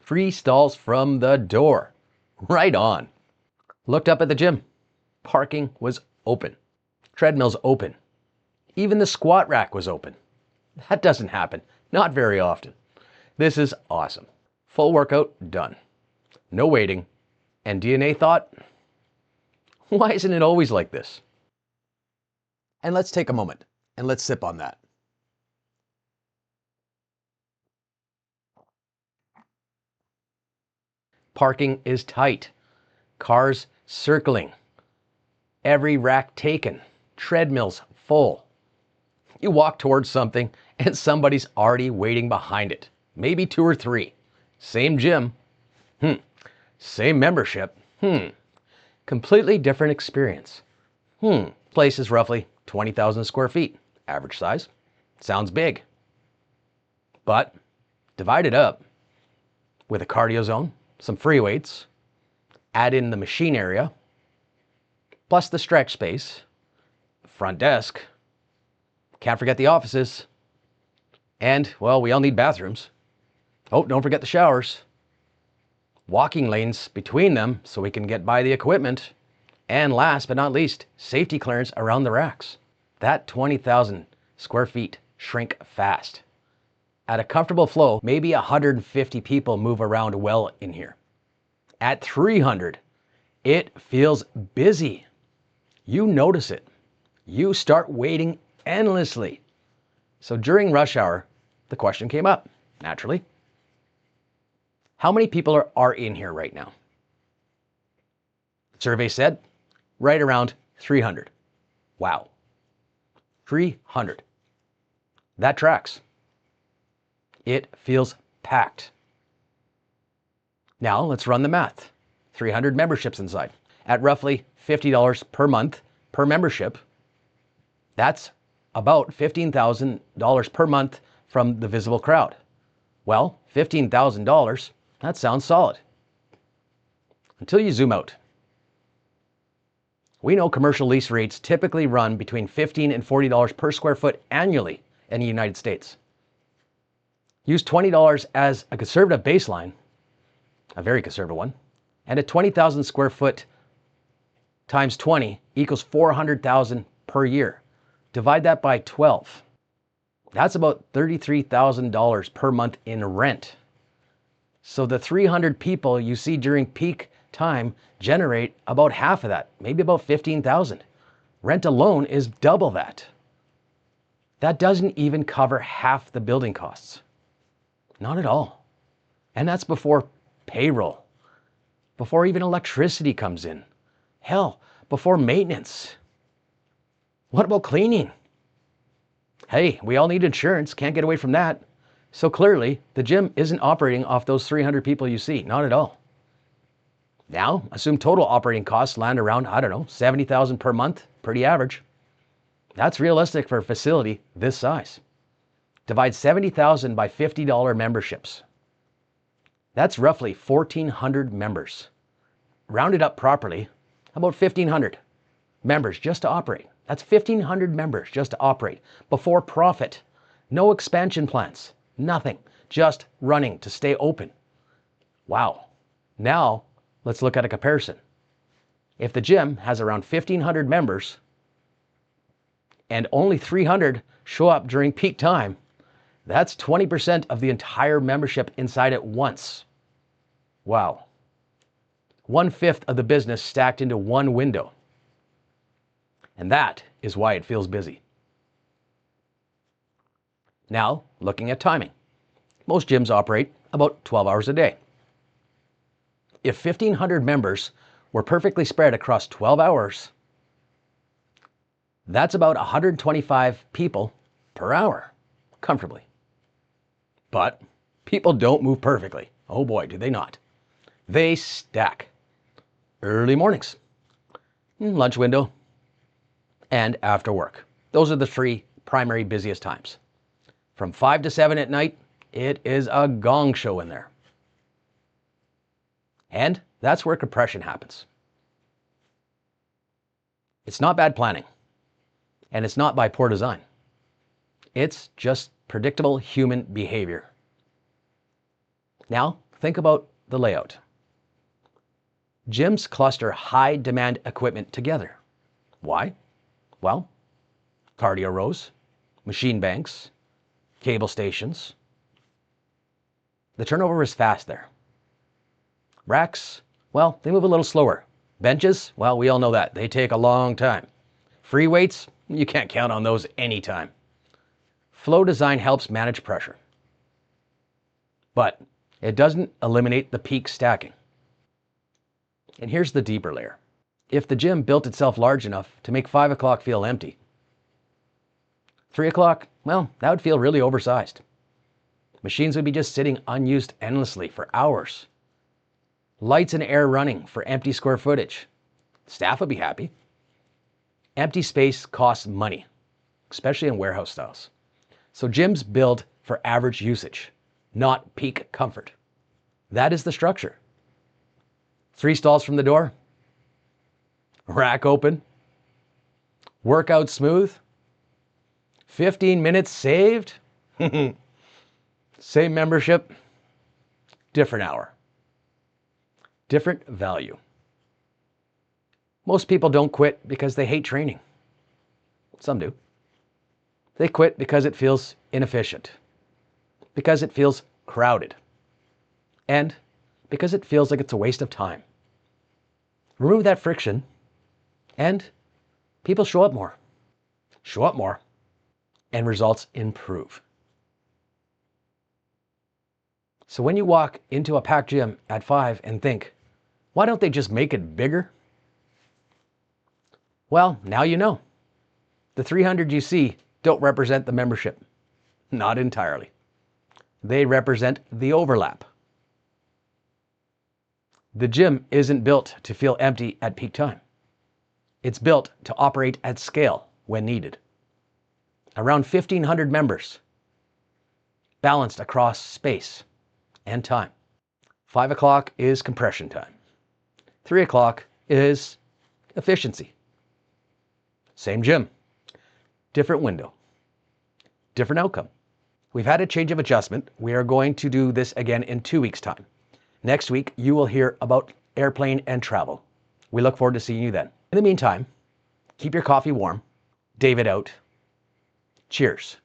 Free stalls from the door. Right on. Looked up at the gym. Parking was open. Treadmills open. Even the squat rack was open. That doesn't happen. Not very often. This is awesome. Full workout done. No waiting. And DNA thought, why isn't it always like this? And let's take a moment and let's sip on that. Parking is tight. Cars circling. Every rack taken. Treadmills full. You walk towards something and somebody's already waiting behind it. Maybe 2 or 3. Same gym. Same membership. Completely different experience. Place is roughly 20,000 square feet. Average size. Sounds big. But divide it up with a cardio zone, some free weights, add in the machine area, plus the stretch space, front desk, can't forget the offices, and, well, we all need bathrooms. Oh, don't forget the showers. Walking lanes between them so we can get by the equipment. And last but not least, safety clearance around the racks. That 20,000 square feet shrink fast. At a comfortable flow, maybe 150 people move around well in here. At 300, it feels busy. You notice it. You start waiting endlessly. So during rush hour, the question came up, naturally. How many people are in here right now? The survey said right around 300. Wow. 300. That tracks. It feels packed. Now let's run the math. 300 memberships inside. At roughly $50 per month per membership, that's about $15,000 per month from the visible crowd. Well, $15,000, that sounds solid. Until you zoom out. We know commercial lease rates typically run between $15 and $40 per square foot annually in the United States. Use $20 as a conservative baseline, a very conservative one, and at 20,000 square foot times 20 equals $400,000 per year. Divide that by 12. That's about $33,000 per month in rent. So the 300 people you see during peak time generate about half of that, maybe about 15,000. Rent alone is double that. That doesn't even cover half the building costs. Not at all. And that's before payroll, before even electricity comes in. Hell, before maintenance. What about cleaning? Hey, we all need insurance, can't get away from that. So clearly, the gym isn't operating off those 300 people you see, not at all. Now, assume total operating costs land around, I don't know, $70,000 per month, pretty average. That's realistic for a facility this size. Divide $70,000 by $50 memberships. That's roughly 1,400 members. Rounded up properly, about 1,500 members just to operate. That's 1,500 members just to operate. Before profit, no expansion plans, nothing, just running to stay open. Wow. Now, let's look at a comparison. If the gym has around 1,500 members and only 300 show up during peak time, that's 20% of the entire membership inside at once. Wow. 1/5 of the business stacked into one window. And that is why it feels busy. Now, looking at timing. Most gyms operate about 12 hours a day. If 1,500 members were perfectly spread across 12 hours, that's about 125 people per hour, comfortably. But people don't move perfectly. Oh boy, do they not. They stack. Early mornings, lunch window, and after work. Those are the 3 primary busiest times. From 5 to 7 at night, it is a gong show in there. And that's where compression happens. It's not bad planning, and it's not by poor design. It's just predictable human behavior. Now, Think about the layout. Gyms cluster high demand equipment together. Why? Well, cardio rows, machine banks, cable stations. The turnover is fast there. Racks, well, they move a little slower. Benches, well, we all know that. They take a long time. Free weights, you can't count on those anytime. Flow design helps manage pressure, but it doesn't eliminate the peak stacking. And here's the deeper layer. If the gym built itself large enough to make 5 o'clock feel empty, 3 o'clock, well, that would feel really oversized. Machines would be just sitting unused endlessly for hours. Lights and air running for empty square footage. Staff would be happy. Empty space costs money, especially in warehouse styles. So gyms build for average usage, not peak comfort. That is the structure. 3 stalls from the door, rack open, workout smooth, 15 minutes saved, same membership, different hour, different value. Most people don't quit because they hate training. Some do. They quit because it feels inefficient, because it feels crowded, and because it feels like it's a waste of time. Remove that friction, and people show up more, and results improve. So when you walk into a packed gym at 5 and think, why don't they just make it bigger? Well, now you know. The 300 you see don't represent the membership. Not entirely. They represent the overlap. The gym isn't built to feel empty at peak time. It's built to operate at scale when needed. Around 1,500 members, balanced across space and time. 5 o'clock is compression time. 3 o'clock is efficiency. Same gym, different window, different outcome. We've had a change of adjustment. We are going to do this again in 2 weeks' time. Next week, you will hear about airplane and travel. We look forward to seeing you then. In the meantime, keep your coffee warm. David out. Cheers.